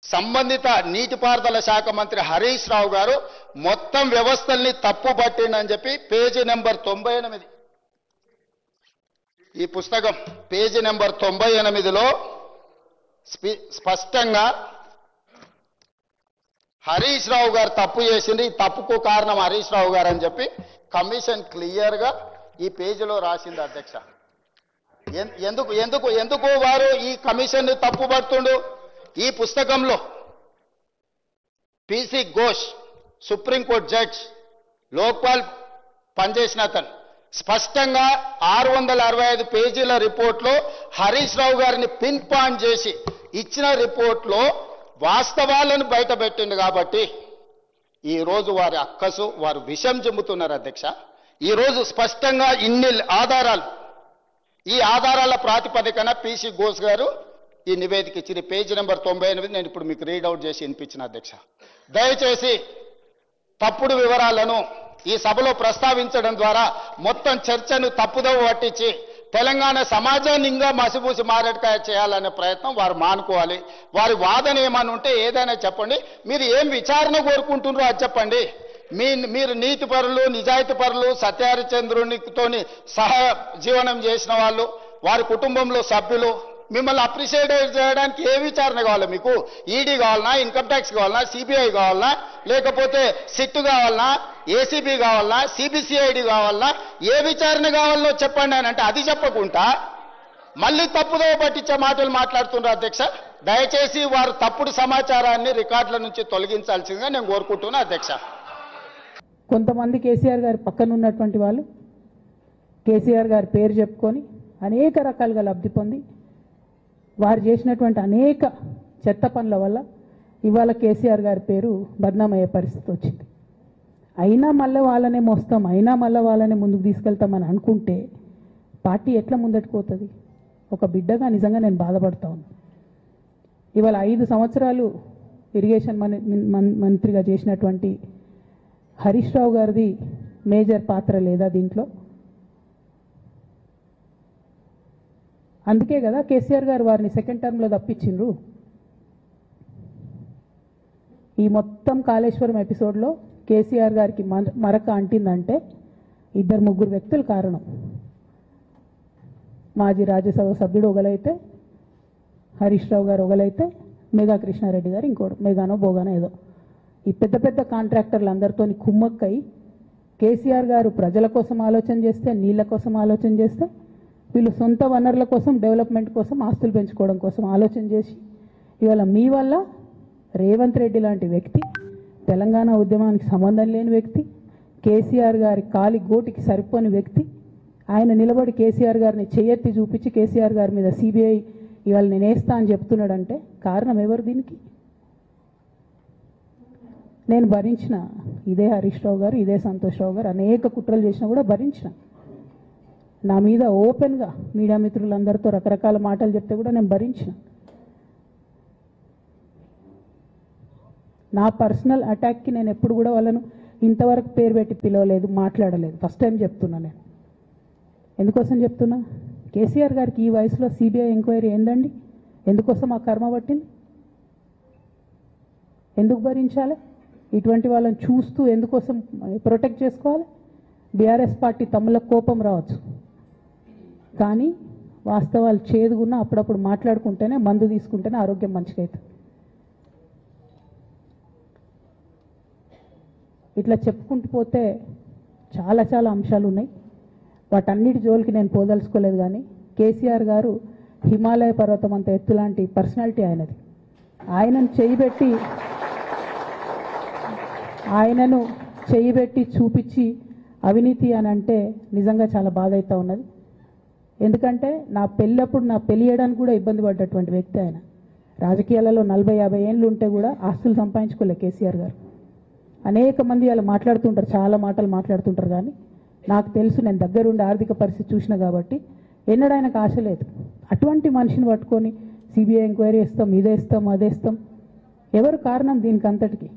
సంబంధిత నీటిపారుదల శాఖ మంత్రి హరీష్ రావు గారు మొత్తం వ్యవస్థల్ని తప్పు పట్టిండని చెప్పి పేజీ నెంబర్ 98 ఈ పుస్తకం పేజీ నెంబర్ 98లో స్పష్టంగా హరీష్ రావు గారు తప్పు చేసింది, ఈ తప్పుకు కారణం హరీష్ రావు గారు అని చెప్పి కమిషన్ క్లియర్గా ఈ పేజీలో రాసింది అధ్యక్ష. ఎందుకు ఎందుకు ఎందుకు వారు ఈ కమిషన్ తప్పు పడుతుండు? ఈ పుస్తకంలో PC Ghosh supreme court judge Lokpal పనిచేసిన అతను స్పష్టంగా 665 పేజీల రిపోర్ట్లో హరీష్ రావు గారిని పిన్ పాయింట్ చేసి ఇచ్చిన రిపోర్ట్లో వాస్తవాలను బయటపెట్టింది. కాబట్టి ఈరోజు వారి అక్కసు వారు విషం చెబుతున్నారు అధ్యక్ష. ఈరోజు స్పష్టంగా ఇన్ని ఆధారాలు, ఈ ఆధారాల ప్రాతిపదికన పిసి ఘోష్ గారు ఈ నివేదిక ఇచ్చిన పేజీ నెంబర్ 98 నేను ఇప్పుడు మీకు రీడౌట్ చేసి వినిపించిన అధ్యక్ష. దయచేసి తప్పుడు వివరాలను ఈ సభలో ప్రస్తావించడం ద్వారా మొత్తం చర్చను తప్పుదోవ పట్టించి తెలంగాణ సమాజాన్ని ఇంకా మసిపూసి మారేడుకాయ చేయాలనే ప్రయత్నం వారు మానుకోవాలి. వారి వాదన ఏమని ఉంటే ఏదైనా చెప్పండి. మీరు ఏం విచారణ కోరుకుంటున్నారో అది చెప్పండి. మీరు నీతి పరులు, నిజాయితీ పరులు, సత్యహరిచంద్రునితోని సహజీవనం చేసిన వాళ్ళు, వారి కుటుంబంలో సభ్యులు, మిమ్మల్ని అప్రిషియేట్ చేయడానికి ఏ విచారణ కావాలి మీకు? ఈడీ కావాలన్నా, ఇన్కమ్ ట్యాక్స్ కావాలన్నా, సిబిఐ కావాలన్నా, లేకపోతే సిట్ కావాలన్నా, ఏసీబీ కావాలన్నా, సిబిసిఐడి కావాలన్నా, ఏ విచారణ కావాలో చెప్పండి అని అంటే అది చెప్పకుండా మళ్ళీ తప్పుదో పట్టించే మాటలు మాట్లాడుతున్నారు అధ్యక్ష. దయచేసి వారు తప్పుడు సమాచారాన్ని రికార్డుల నుంచి తొలగించాల్సిందిగా నేను కోరుకుంటున్నా అధ్యక్ష. కొంతమంది కేసీఆర్ గారి పక్కన ఉన్నటువంటి వాళ్ళు కేసీఆర్ గారి పేరు చెప్పుకొని అనేక రకాలుగా లబ్ధి పొంది వారు చేసినటువంటి అనేక చెత్త పనుల వల్ల ఇవాళ కేసీఆర్ గారి పేరు బద్నామయ్యే పరిస్థితి వచ్చింది. అయినా మళ్ళీ వాళ్ళనే మోస్తాం, అయినా మళ్ళీ వాళ్ళనే ముందుకు తీసుకెళ్తామని అనుకుంటే పార్టీ ఎట్లా ముందటికి పోతుంది? ఒక బిడ్డగా నిజంగా నేను బాధపడతా ఉన్నాను. ఇవాళ 5 సంవత్సరాలు ఇరిగేషన్ మంత్రిగా చేసినటువంటి హరీష్ రావు గారిది మేజర్ పాత్ర లేదా దీంట్లో? అందుకే కదా కేసీఆర్ గారు వారిని సెకండ్ టర్మ్లో తప్పించిండ్రు. ఈ మొత్తం కాళేశ్వరం ఎపిసోడ్లో కేసీఆర్ గారికి మరక అంటిందంటే 2-3 వ్యక్తులు కారణం. మాజీ రాజ్యసభ సభ్యుడు ఒకలైతే, హరీష్ రావు గారు ఒకలైతే, మేఘా కృష్ణారెడ్డి గారు ఇంకోడు, మేఘానో బోగానో ఏదో. ఈ పెద్ద పెద్ద కాంట్రాక్టర్లు అందరితో కుమ్మక్కై కేసీఆర్ గారు ప్రజల కోసం ఆలోచన చేస్తే, నీళ్ల కోసం ఆలోచన చేస్తే, వీళ్ళు సొంత వనరుల కోసం, డెవలప్మెంట్ కోసం, ఆస్తులు పెంచుకోవడం కోసం ఆలోచన చేసి ఇవాళ మీ వల్ల రేవంత్ రెడ్డి లాంటి వ్యక్తి, తెలంగాణ ఉద్యమానికి సంబంధం లేని వ్యక్తి, కేసీఆర్ గారి కాలి గోటికి సరిపోని వ్యక్తి, ఆయన నిలబడి కేసీఆర్ గారిని చేయెత్తి చూపించి కేసీఆర్ గారి మీద సిబిఐ ఇవాళ నేను వేస్తా అని చెప్తున్నాడంటే కారణం ఎవరు దీనికి? నేను భరించిన ఇదే హరీష్ రావు గారు, ఇదే సంతోష్ రావు గారు అనేక కుట్రలు చేసినా కూడా భరించిన. నా మీద ఓపెన్గా మీడియా మిత్రులందరితో రకరకాల మాటలు చెప్తే కూడా నేను భరించిన. నా పర్సనల్ అటాక్కి నేను ఎప్పుడు కూడా వాళ్ళను ఇంతవరకు పేరు పెట్టి పిలవలేదు, మాట్లాడలేదు. ఫస్ట్ టైం చెప్తున్నా. నేను ఎందుకోసం చెప్తున్నా? కేసీఆర్ గారికి ఈ వయసులో సిబిఐ ఎంక్వైరీ ఏందండి? ఎందుకోసం ఆ కర్మ పట్టింది? ఎందుకు భరించాలి? ఇటువంటి వాళ్ళని చూస్తూ ఎందుకోసం ప్రొటెక్ట్ చేసుకోవాలి? బీఆర్ఎస్ పార్టీ తమ్ములకు కోపం రావచ్చు, కానీ వాస్తవాలు చేదుగున్నా అప్పుడప్పుడు మాట్లాడుకుంటేనే, మందు తీసుకుంటేనే ఆరోగ్యం మంచిగా అవుతుంది. ఇట్లా చెప్పుకుంటూ పోతే చాలా చాలా అంశాలు ఉన్నాయి. వాటన్నిటి జోలికి నేను పోదలుచుకోలేదు. కానీ కేసీఆర్ గారు హిమాలయ పర్వతం అంత ఎత్తు లాంటి పర్సనాలిటీ ఆయనది. ఆయనను చేయబెట్టి చూపించి అవినీతి అని అంటే నిజంగా చాలా బాధ అవుతూ ఉన్నది. ఎందుకంటే నా పెళ్ళప్పుడు నా పెళ్ళి చేయడానికి కూడా ఇబ్బంది పడ్డటువంటి వ్యక్తి ఆయన. రాజకీయాలలో 40-50 ఏళ్ళు ఉంటే కూడా ఆస్తులు సంపాదించుకోలే కేసీఆర్ గారు. అనేక మంది వాళ్ళు మాట్లాడుతుంటారు, చాలా మాటలు మాట్లాడుతుంటారు, కానీ నాకు తెలుసు, నేను దగ్గరుండి ఆర్థిక పరిస్థితి చూసిన కాబట్టి ఎన్నడూ ఆయనకు ఆశ లేదు. అటువంటి మనిషిని పట్టుకొని సిబిఐ ఎంక్వైరీ ఇస్తాం, ఇదేస్తాం, అదేస్తాం. ఎవరు కారణం దీనికి అంతటికి?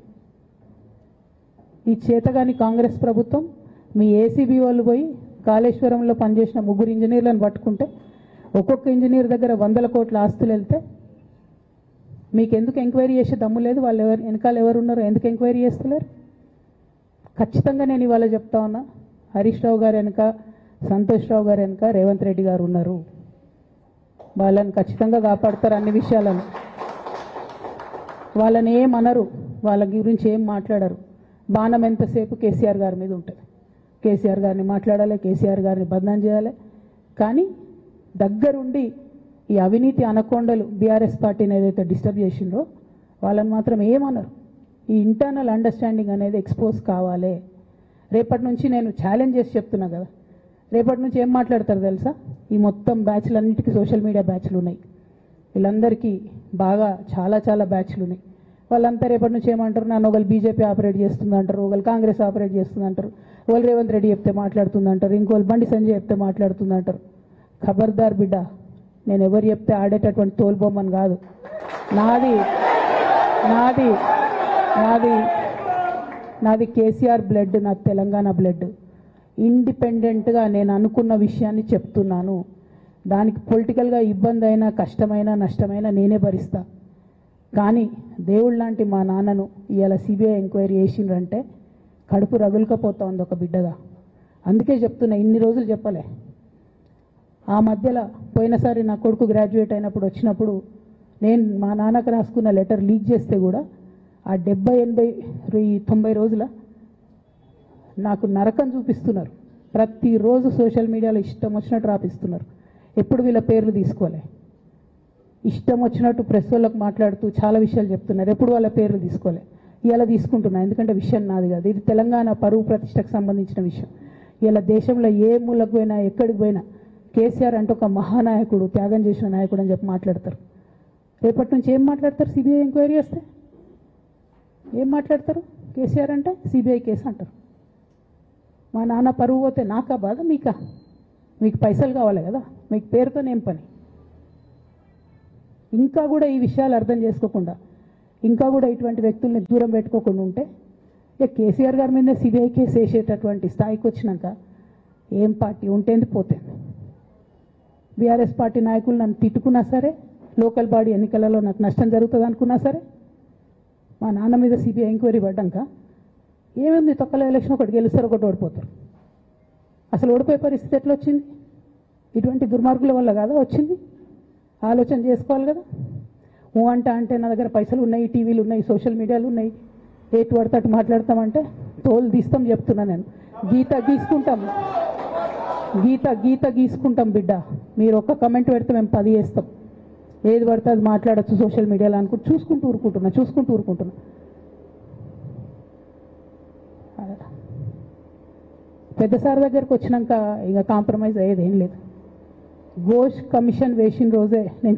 ఈ చేతగాని కాంగ్రెస్ ప్రభుత్వం మీ ఏసీబీ వాళ్ళు పోయి కాళేశ్వరంలో పనిచేసిన 3 ఇంజనీర్లను పట్టుకుంటే ఒక్కొక్క ఇంజనీర్ దగ్గర 100 కోట్ల ఆస్తులు వెళ్తే మీకు ఎందుకు ఎంక్వైరీ చేసే దమ్ము లేదు? వాళ్ళు ఎవరు వెనకాల ఎవరు ఉన్నారో ఎందుకు ఎంక్వైరీ చేస్తలేరు? ఖచ్చితంగా నేను ఇవాళ చెప్తా ఉన్నా, హరీష్ రావు గారు వెనక, సంతోష్ రావు గారు వెనక రేవంత్ రెడ్డి గారు ఉన్నారు. వాళ్ళని ఖచ్చితంగా కాపాడతారు అన్ని విషయాలను. వాళ్ళని ఏమనరు, వాళ్ళ గురించి ఏం మాట్లాడరు. బాణం ఎంతసేపు కేసీఆర్ గారి మీద ఉంటుంది. కేసీఆర్ గారిని మాట్లాడాలి, కేసీఆర్ గారిని బదనాం చేయాలి. కానీ దగ్గరుండి ఈ అవినీతి అనకొండలు బీఆర్ఎస్ పార్టీని ఏదైతే డిస్టర్బ్ చేసిండ్రో వాళ్ళని మాత్రం ఏమనరు. ఈ ఇంటర్నల్ అండర్స్టాండింగ్ అనేది ఎక్స్పోజ్ కావాలి. రేపటి నుంచి నేను ఛాలెంజ్ చేసి చెప్తున్నా కదా, రేపటి నుంచి ఏం మాట్లాడతారు తెలుసా? ఈ మొత్తం బ్యాచ్లన్నిటికీ సోషల్ మీడియా బ్యాచ్లు ఉన్నాయి. వీళ్ళందరికీ బాగా చాలా చాలా బ్యాచ్లు ఉన్నాయి. వాళ్ళంతా రేపటి నుంచి ఏమంటారు? నన్ను ఒకళ్ళు బీజేపీ ఆపరేట్ చేస్తుంది అంటారు, ఒకళ్ళు కాంగ్రెస్ ఆపరేట్ చేస్తుంది అంటారు, ఒకళ్ళు రేవంత్ రెడ్డి చెప్తే మాట్లాడుతుంది అంటారు, ఇంకోళ్ళు బండి సంజయ్ చెప్తే మాట్లాడుతుంది అంటారు. ఖబర్దార్ బిడ్డ, నేను ఎవరు చెప్తే ఆడేటటువంటి తోలుబొమ్మని కాదు. నాది నాది నాది నాది కేసీఆర్ బ్లడ్, నాది తెలంగాణ బ్లడ్. ఇండిపెండెంట్గా నేను అనుకున్న విషయాన్ని చెప్తున్నాను. దానికి పొలిటికల్గా ఇబ్బంది అయినా, కష్టమైనా, నష్టమైనా నేనే భరిస్తా. కానీ దేవుళ్ళ లాంటి మా నాన్నను ఇవాళ సిబిఐ ఎంక్వైరీ చేసిండ్రంటే కడుపు రగులుకపోతా ఉంది ఒక బిడ్డగా. అందుకే చెప్తున్నా, ఇన్ని రోజులు చెప్పలే. ఆ మధ్యలో పోయినసారి నా కొడుకు గ్రాడ్యుయేట్ అయినప్పుడు వచ్చినప్పుడు నేను మా నాన్నకు రాసుకున్న లెటర్ లీక్ చేస్తే కూడా ఆ 70, 80, 90 రోజుల నాకు నరకం చూపిస్తున్నారు. ప్రతిరోజు సోషల్ మీడియాలో ఇష్టం వచ్చినట్టు రాపిస్తున్నారు. ఎప్పుడు వీళ్ళ పేర్లు తీసుకోలే, ఇష్టం వచ్చినట్టు ప్రెస్ వాళ్ళకు మాట్లాడుతూ చాలా విషయాలు చెప్తున్నారు. ఎప్పుడు వాళ్ళ పేర్లు తీసుకోలే. ఇలా తీసుకుంటున్నా, ఎందుకంటే విషయం నాది కాదు. ఇది తెలంగాణ పరువు ప్రతిష్టకు సంబంధించిన విషయం. ఇలా దేశంలో ఏ మూలకు పోయినా, ఎక్కడికి పోయినా కేసీఆర్ అంటే ఒక మహానాయకుడు, త్యాగం చేసిన నాయకుడు అని చెప్పి మాట్లాడతారు. రేపటి నుంచి ఏం మాట్లాడతారు? సిబిఐ ఎంక్వైరీ చేస్తే ఏం మాట్లాడతారు? కేసీఆర్ అంటే సిబిఐ కేసు అంటారు. మా నాన్న పరువు పోతే నాకా బాధ, మీకా? మీకు పైసలు కావాలి కదా, మీకు పేరుతోనేం పని? ఇంకా కూడా ఈ విషయాలు అర్థం చేసుకోకుండా, ఇంకా కూడా ఇటువంటి వ్యక్తుల్ని దూరం పెట్టుకోకుండా ఉంటే ఇక కేసీఆర్ గారి మీద సిబిఐ కేసు వేసేటటువంటి స్థాయికి వచ్చినాక ఏం పార్టీ ఉంటేంది పోతుంది. బీఆర్ఎస్ పార్టీ నాయకులు నన్ను తిట్టుకున్నా సరే, లోకల్ బాడీ ఎన్నికలలో నాకు నష్టం జరుగుతుంది అనుకున్నా సరే, మా నాన్న మీద సిబిఐ ఎంక్వైరీ పడ్డాక ఏముంది, తొక్కల ఎలక్షన్ ఒకటి గెలుస్తారు, ఒకటి ఓడిపోతారు. అసలు ఓడిపోయే పరిస్థితి ఎట్లా వచ్చింది? ఇటువంటి దుర్మార్గుల వల్ల కాదా వచ్చింది? ఆలోచన చేసుకోవాలి కదా. ఓ అంటే నా దగ్గర పైసలు ఉన్నాయి, టీవీలు ఉన్నాయి, సోషల్ మీడియాలు ఉన్నాయి, ఏటు పడితే అటు మాట్లాడతామంటే తోలు తీస్తాం చెప్తున్నా నేను. గీత గీసుకుంటాం బిడ్డ. మీరు ఒక్క కమెంట్ పెడితే మేము 10 చేస్తాం. ఏది పడితే అది మాట్లాడచ్చు సోషల్ మీడియాలో అనుకుంటూ చూసుకుంటూ ఊరుకుంటున్నా. పెద్ద సార్ దగ్గరకు వచ్చినాక ఇక కాంప్రమైజ్ అయ్యేది ఏం లేదు. ఘోష్ కమిషన్ వేసిన రోజే నేను